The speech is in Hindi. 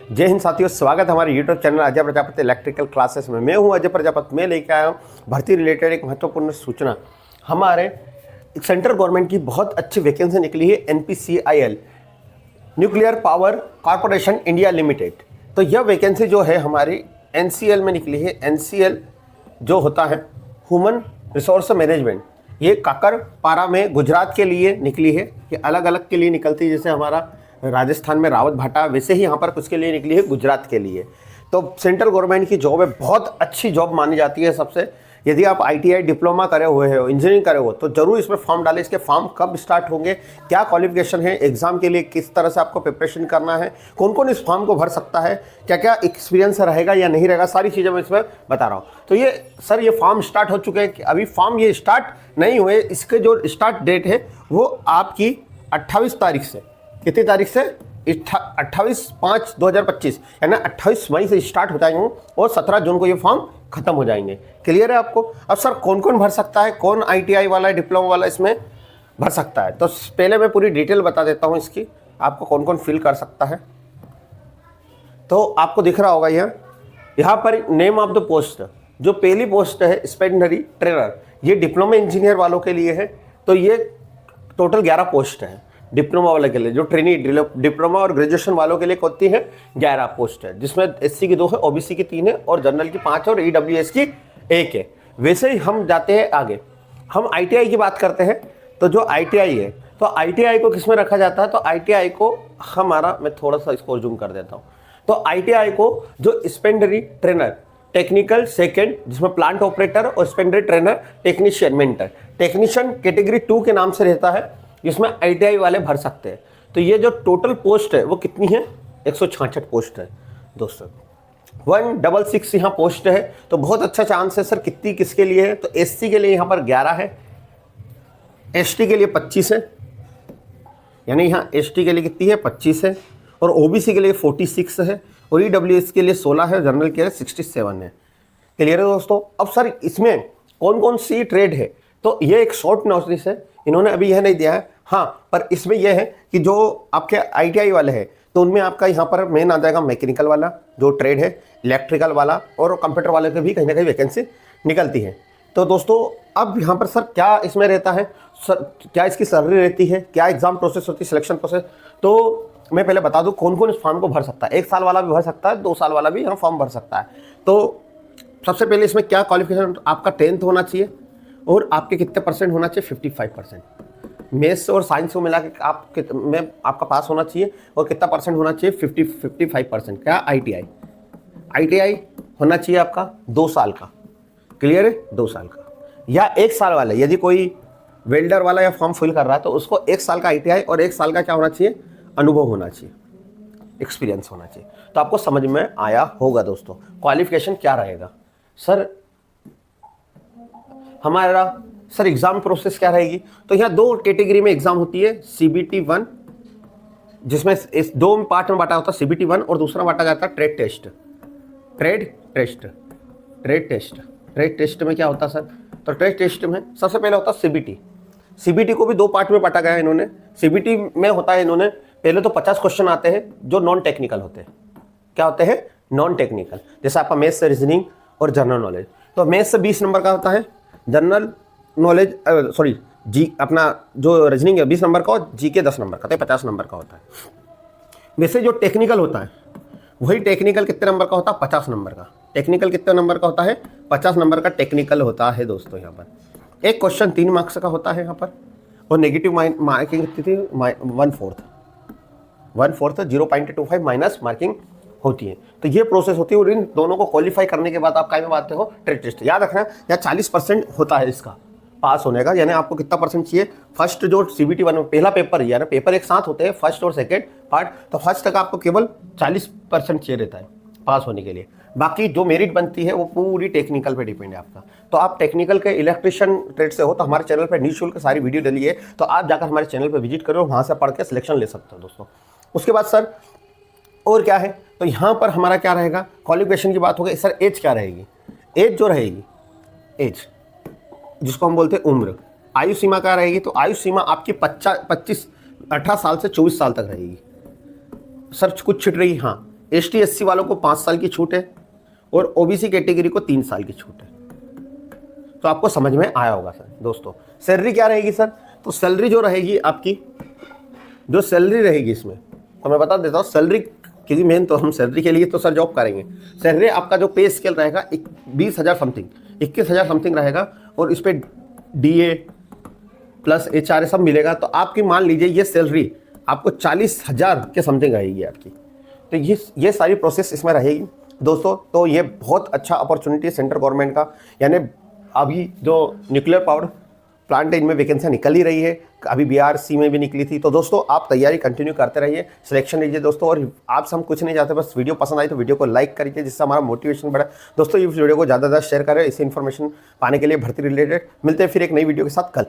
जय हिंद साथियों, स्वागत है हमारे YouTube channel Ajay Prajapati electrical classes में। मैं हूं अजय प्रजापति। मैं लेकर आया हूं भर्ती रिलेटेड एक महत्वपूर्ण सूचना। हमारे सेंट्रल गवर्नमेंट की बहुत अच्छी वैकेंसी निकली है NPCIL, nuclear power corporation India limited. तो यह वैकेंसी जो है हमारी NCL में निकली है। NCL जो होता है ह्यूमन रिसोर्स मैनेजमेंट, ये काकरपारा में गुजरात के लिए निकली है। ये अलग अलग के लिए निकलती है, जैसे हमारा राजस्थान में रावत भाटा, वैसे ही यहाँ पर कुछ के लिए निकली है गुजरात के लिए। तो सेंट्रल गवर्नमेंट की जॉब है, बहुत अच्छी जॉब मानी जाती है सबसे। यदि आप ITI डिप्लोमा करे हुए हो, इंजीनियरिंग करे हो, तो जरूर इसमें फॉर्म डालें। इसके फॉर्म कब स्टार्ट होंगे, क्या क्वालिफिकेशन है, एग्जाम के लिए किस तरह से आपको प्रिपरेशन करना है, कौन कौन इस फॉर्म को भर सकता है, क्या क्या एक्सपीरियंस रहेगा या नहीं रहेगा, सारी चीज़ें मैं इसमें बता रहा हूँ। तो ये सर ये फॉर्म स्टार्ट हो चुके हैं कि अभी फॉर्म ये स्टार्ट नहीं हुए। इसके जो स्टार्ट डेट है वो आपकी 28 तारीख से, कितनी तारीख से, 28/5/2025 यानी 28 मई से स्टार्ट हो जाएंगे और 17 जून को ये फॉर्म खत्म हो जाएंगे। क्लियर है आपको? अब सर कौन कौन भर सकता है, कौन ITI वाला, डिप्लोमा वाला इसमें भर सकता है? तो पहले मैं पूरी डिटेल बता देता हूँ इसकी, आपको कौन कौन फिल कर सकता है। तो आपको दिख रहा होगा यहाँ पर नेम ऑफ द पोस्ट। जो पहली पोस्ट है स्पेंडरी ट्रेनर, ये डिप्लोमा इंजीनियर वालों के लिए है। तो ये टोटल 11 पोस्ट है डिप्लोमा वाले के लिए। जो ट्रेनिंग डिप्लोमा और ग्रेजुएशन वालों के लिए होती है 11 पोस्ट है, जिसमें SC की 2 है, OBC की 3 है और जनरल की 5 है और EWS की 1 है। वैसे ही हम जाते हैं आगे, हम ITI की बात करते हैं। तो जो ITI है, तो ITI को किस में रखा जाता है? तो ITI को हमारा, मैं थोड़ा सा इसको जूम कर देता हूँ। तो ITI को जो स्पेंडरी ट्रेनर टेक्निकल सेकेंड, जिसमें प्लांट ऑपरेटर और स्पेंडरी trainer technician mentor, technician category 2 के नाम से रहता है, जिसमें ITI वाले भर सकते हैं। तो ये जो टोटल पोस्ट है वो कितनी है? 166 पोस्ट है दोस्तों। 166 यहाँ पोस्ट है। तो बहुत अच्छा चांस है सर। कितनी किसके लिए है? तो SC के लिए यहाँ पर 11 है, ST के लिए 25 है, यानी यहाँ ST के लिए कितनी है? 25 है, और OBC के लिए 46 है, और EWS के लिए 16 है, जनरल के लिए 67 है। क्लियर है दोस्तों? अब सर इसमें कौन कौन सी ट्रेड है? तो ये एक शॉर्ट नोटिस है, इन्होंने अभी यह नहीं दिया है। हाँ, पर इसमें यह है कि जो आपके ITI वाले हैं, तो उनमें आपका यहाँ पर मेन आ जाएगा मैकेनिकल वाला जो ट्रेड है, इलेक्ट्रिकल वाला और कंप्यूटर वाले के भी कहीं ना कहीं वैकेंसी निकलती है। तो दोस्तों अब यहाँ पर सर क्या इसमें रहता है, सर क्या इसकी सैलरी रहती है, क्या एग्जाम प्रोसेस होती है, सिलेक्शन प्रोसेस, तो मैं पहले बता दूँ कौन कौन इस फॉर्म को भर सकता है। 1 साल वाला भी भर सकता है, 2 साल वाला भी यहाँ फॉर्म भर सकता है। तो सबसे पहले इसमें क्या क्वालिफिकेशन, आपका 10th होना चाहिए और आपके कितने परसेंट होना चाहिए? 55%। मैथ्स और साइंस को मिला के आपका पास होना चाहिए, और कितना परसेंट होना चाहिए? 55%। क्या? ITI होना चाहिए आपका 2 साल का। क्लियर है? 2 साल का या 1 साल वाला। यदि कोई वेल्डर वाला या फॉर्म फिल कर रहा है तो उसको 1 साल का ITI और 1 साल का क्या होना चाहिए? अनुभव होना चाहिए, एक्सपीरियंस होना चाहिए। तो आपको समझ में आया होगा दोस्तों। क्वालिफिकेशन क्या रहेगा सर हमारा? सर एग्जाम प्रोसेस क्या रहेगी? तो यहाँ 2 कैटेगरी में एग्जाम होती है। CBT 1, जिसमें इस 2 पार्ट में बांटा होता है, CBT 1, और दूसरा बांटा जाता है ट्रेड टेस्ट। ट्रेड टेस्ट में क्या होता है सर? तो ट्रेड टेस्ट में सबसे पहले होता है CBT को भी 2 पार्ट में बांटा गया है इन्होंने। CBT में होता है इन्होंने पहले तो 50 क्वेश्चन आते हैं जो नॉन टेक्निकल होते हैं। क्या होते हैं? Non technical. जैसे आपका मैथ्स, रीजनिंग और जनरल नॉलेज। तो मैथ्स से 20 नंबर का होता है, जनरल नॉलेज जी अपना जो रीजनिंग है 20 नंबर का, और GK 10 नंबर का, तो 50 नंबर का होता है। वैसे जो टेक्निकल होता है वही टेक्निकल कितने नंबर का होता है? 50 नंबर का। टेक्निकल कितने नंबर का होता है? 50 नंबर का टेक्निकल होता है दोस्तों। यहाँ पर एक क्वेश्चन 3 मार्क्स का होता है यहाँ पर, और नेगेटिव मार्किंग कितनी थी? 1/4 0.25 माइनस मार्किंग होती है। तो ये प्रोसेस होती है, और इन दोनों को क्वालिफाई करने के बाद आप क्या में आते हो? Trade test. याद रखना यहाँ 40% होता है इसका पास होने का। यानी आपको कितना परसेंट चाहिए? फर्स्ट जो CBT 1 में पहला पेपर, यानी पेपर एक साथ होते हैं, फर्स्ट और सेकेंड पार्ट, तो फर्स्ट तक आपको केवल 40% चाहिए रहता है पास होने के लिए। बाकी जो मेरिट बनती है वो पूरी टेक्निकल पे डिपेंड है आपका। तो आप टेक्निकल के इलेक्ट्रिशियन ट्रेड से हो तो हमारे चैनल पर निःशुल्क सारी वीडियो डली है, तो आप जाकर हमारे चैनल पर विजिट करो, वहाँ से पढ़ के सिलेक्शन ले सकते हो दोस्तों। उसके बाद सर और क्या है? तो यहाँ पर हमारा क्या रहेगा? क्वालिफिकेशन की बात हो गई। सर एज क्या रहेगी? एज जो रहेगी, एज जिसको हम बोलते हैं उम्र, आयु सीमा क्या रहेगी? तो आयु सीमा आपकी 18 साल से 24 साल तक रहेगी। सर कुछ छिट रही, हाँ ST SC वालों को 5 साल की छूट है और OBC कैटेगरी को 3 साल की छूट है। तो आपको समझ में आया होगा सर। दोस्तों सैलरी क्या रहेगी सर? तो सैलरी जो रहेगी आपकी, जो सैलरी रहेगी इसमें, तो मैं बता देता हूँ सैलरी, क्योंकि मेन तो हम सैलरी के लिए तो सर जॉब करेंगे। सैलरी आपका जो पे स्केल रहेगा 20,000 समथिंग, 21,000 समथिंग रहेगा, और इस पर DA प्लस HRA सब मिलेगा। तो आपकी मान लीजिए ये सैलरी आपको 40,000 के समथिंग रहेगी आपकी। तो ये सारी प्रोसेस इसमें रहेगी दोस्तों। तो ये बहुत अच्छा अपॉर्चुनिटी है सेंट्रल गवर्नमेंट का, यानी अभी जो न्यूक्लियर पावर प्लांट है इनमें वैकेंसियाँ निकल ही रही है, अभी BRC में भी निकली थी। तो दोस्तों आप तैयारी कंटिन्यू करते रहिए, सिलेक्शन लीजिए दोस्तों। और आपसे हम कुछ नहीं चाहते, बस वीडियो पसंद आई तो वीडियो को लाइक करिए, जिससे हमारा मोटिवेशन बढ़े। दोस्तों इस वीडियो को ज़्यादा से ज़्यादा शेयर करें, इसी इन्फॉर्मेशन पाने के लिए भर्ती रिलेटेड। मिलते हैं फिर एक नई वीडियो के साथ कल।